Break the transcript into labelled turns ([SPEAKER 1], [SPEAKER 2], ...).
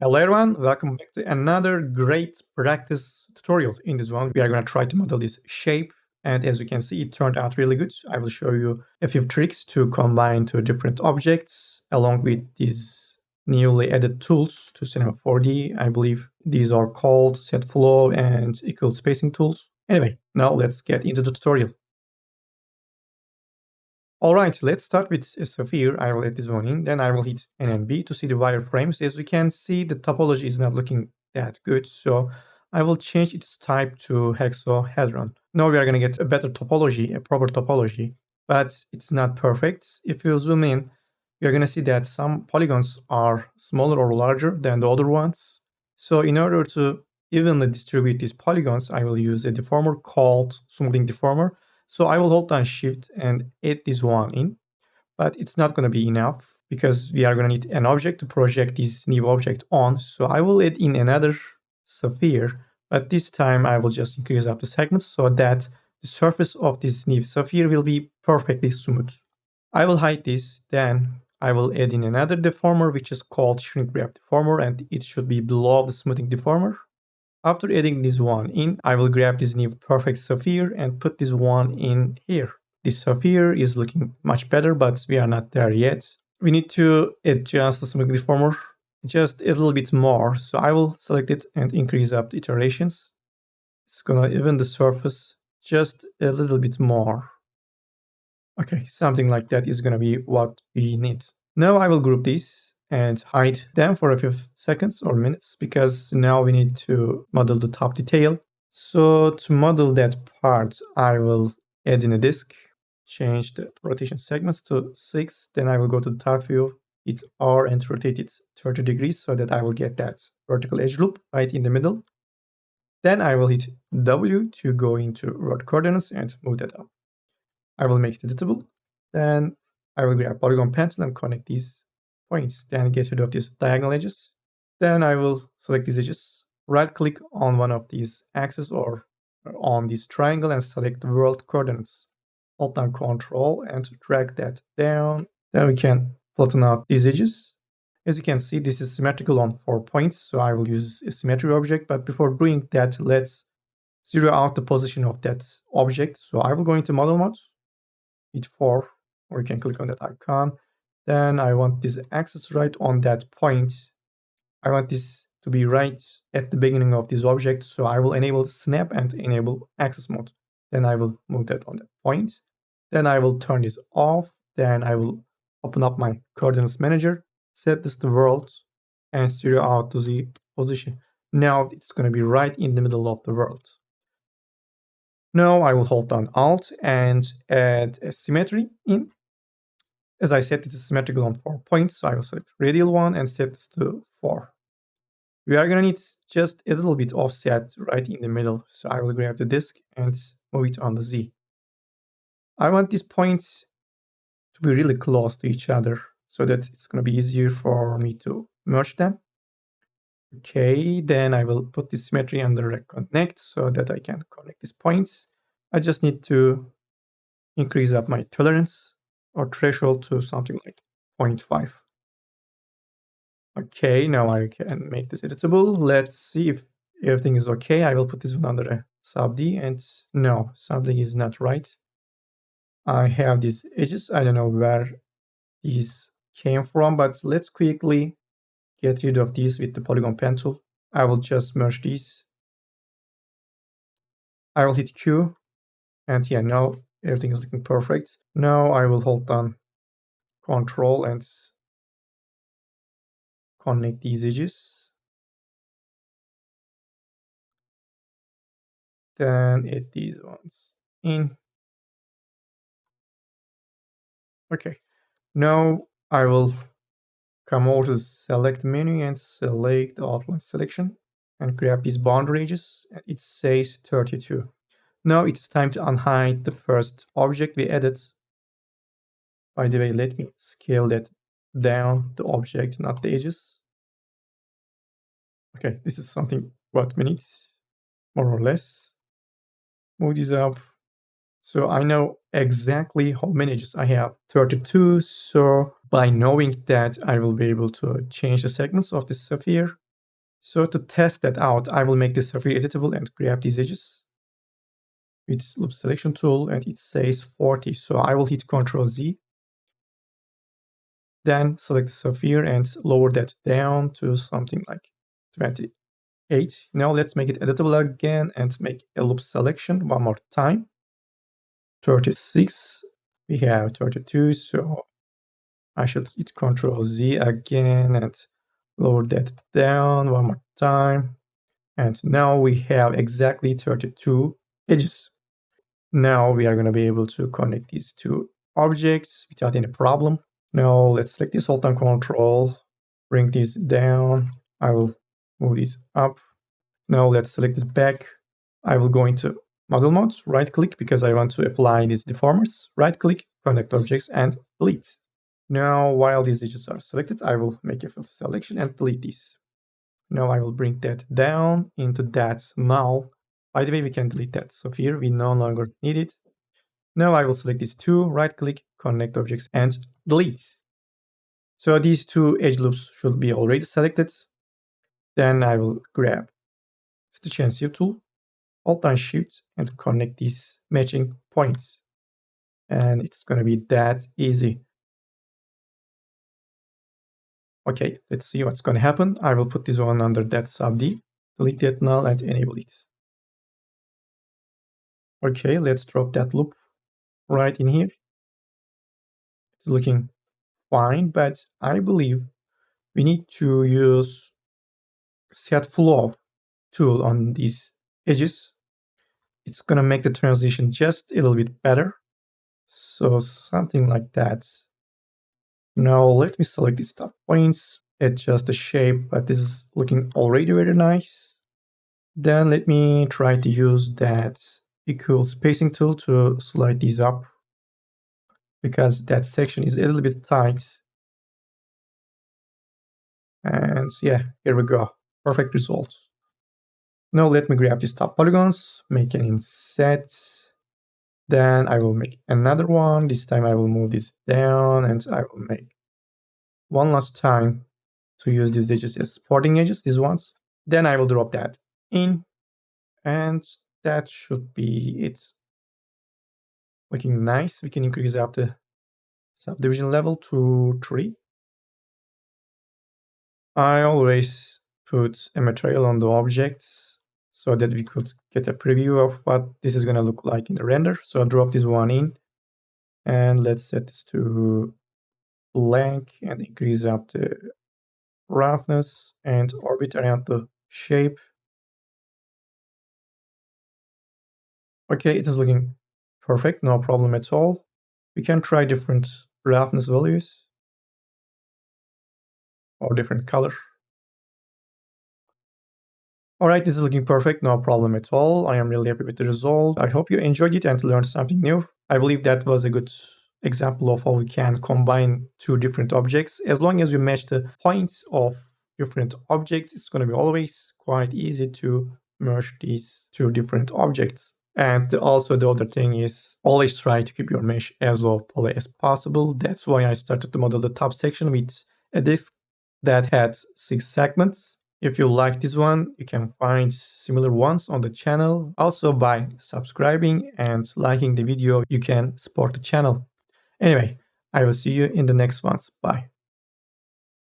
[SPEAKER 1] Hello everyone, welcome back to another great practice tutorial. In this one, we are going to try to model this shape. And as you can see, it turned out really good. I will show you a few tricks to combine two different objects along with these newly added tools to Cinema 4D. I believe these are called set flow and equal spacing tools. Anyway, now let's get into the tutorial. Alright, let's start with a sphere. I will add this one in, then I will hit N and B to see the wireframes. As you can see, the topology is not looking that good, so I will change its type to hexahedron. Now we are going to get a better topology, a proper topology, but it's not perfect. If you zoom in, you're going to see that some polygons are smaller or larger than the other ones. So in order to evenly distribute these polygons, I will use a deformer called smoothing deformer. So I will hold down shift and add this one in, but it's not going to be enough because we are going to need an object to project this new object on. So I will add in another sphere, but this time I will just increase up the segments so that the surface of this new sphere will be perfectly smooth. I will hide this, then I will add in another deformer which is called shrink wrap deformer, and it should be below the smoothing deformer. After adding this one in, I will grab this new perfect sphere and put this one in here. This sphere is looking much better, but we are not there yet. We need to adjust the smooth deformer just a little bit more. So I will select it and increase up the iterations. It's gonna even the surface just a little bit more. Okay, something like that is gonna be what we need. Now I will group these and hide them for a few seconds or minutes because now we need to model the top detail. So to model that part, I will add in a disk, change the rotation segments to 6, then I will go to the top view, hit R and rotate it 30 degrees so that I will get that vertical edge loop right in the middle. Then I will hit W to go into rod coordinates and move that up. I will make it editable. Then I will grab polygon pencil and connect these points, then get rid of these diagonal edges. Then I will select these edges, right click on one of these axes or on this triangle and select world coordinates. Hold down Ctrl and drag that down. Then we can flatten out these edges. As you can see, this is symmetrical on 4 points, so I will use a symmetry object. But before doing that, let's zero out the position of that object. So I will go into model mode, hit 4, or you can click on that icon. Then I want this axis right on that point. I want this to be right at the beginning of this object. So I will enable snap and enable axis mode. Then I will move that on that point. Then I will turn this off. Then I will open up my coordinates manager, set this to world, and zero out to the position. Now it's going to be right in the middle of the world. Now I will hold down Alt and add a symmetry in. As I said, this is symmetrical on 4 points, so I will select radial one and set this to 4. We are going to need just a little bit offset right in the middle, so I will grab the disk and move it on the Z. I want these points to be really close to each other so that it's going to be easier for me to merge them. Okay, then I will put this symmetry under connect so that I can connect these points. I just need to increase up my tolerance or threshold to something like 0.5. Okay, now I can make this editable. Let's see if everything is okay. I will put this one under a sub D, and no, something is not right. I have these edges. I don't know where these came from, but let's quickly get rid of these with the polygon pen tool. I will just merge these. I will hit Q, and yeah, now everything is looking perfect. Now I will hold down Control and connect these edges. Then add these ones in. Okay, now I will come over to the select menu and select the outline selection and grab these boundary edges. It says 32. Now it's time to unhide the first object we added. By the way, let me scale that down, the object, not the edges. Okay, this is something what we need, more or less. Move this up. So I know exactly how many edges I have, 32. So by knowing that, I will be able to change the segments of this sphere. So to test that out, I will make this surface editable and grab these edges with loop selection tool, and it says 40. So I will hit Ctrl Z, then select the sphere and lower that down to something like 28. Now let's make it editable again and make a loop selection one more time. 36, we have 32, so I should hit Ctrl Z again and lower that down one more time. And now we have exactly 32 edges. Now we are going to be able to connect these two objects without any problem. Now let's select this Alt and Control, bring this down. I will move this up. Now let's select this back. I will go into model mode, right click because I want to apply these deformers. Right click, connect objects and delete. Now while these edges are selected, I will make a filter selection and delete these. Now I will bring that down into that null. By the way, we can delete that sphere. We no longer need it. Now I will select these two, right click, connect objects and delete. So these two edge loops should be already selected. Then I will grab Stitch and Sieve tool, Alt and Shift and connect these matching points. And it's going to be that easy. Okay, let's see what's going to happen. I will put this one under that sub D, delete that null and enable it. Okay, let's drop that loop right in here. It's looking fine, but I believe we need to use set flow tool on these edges. It's gonna make the transition just a little bit better. So something like that. Now let me select these top points, adjust the shape, but this is looking already very nice. Then let me try to use that equal spacing tool to slide these up because that section is a little bit tight. And yeah, here we go. Perfect results. Now let me grab these top polygons, make an inset. Then I will make another one. This time I will move this down and I will make one last time to use these edges as supporting edges, these ones. Then I will drop that in and that should be it. Looking nice. We can increase up the subdivision level to 3. I always put a material on the objects so that we could get a preview of what this is going to look like in the render. So I'll drop this one in and let's set this to blank and increase up the roughness and orbit around the shape. Okay, it is looking perfect, no problem at all. We can try different roughness values or different color. All right, this is looking perfect, no problem at all. I am really happy with the result. I hope you enjoyed it and learned something new. I believe that was a good example of how we can combine two different objects. As long as you match the points of different objects, it's going to be always quite easy to merge these two different objects. And also the other thing is always try to keep your mesh as low poly as possible. That's why I started to model the top section with a disk that had 6 segments. If you like this one, you can find similar ones on the channel. Also by subscribing and liking the video, you can support the channel. Anyway, I will see you in the next ones. Bye.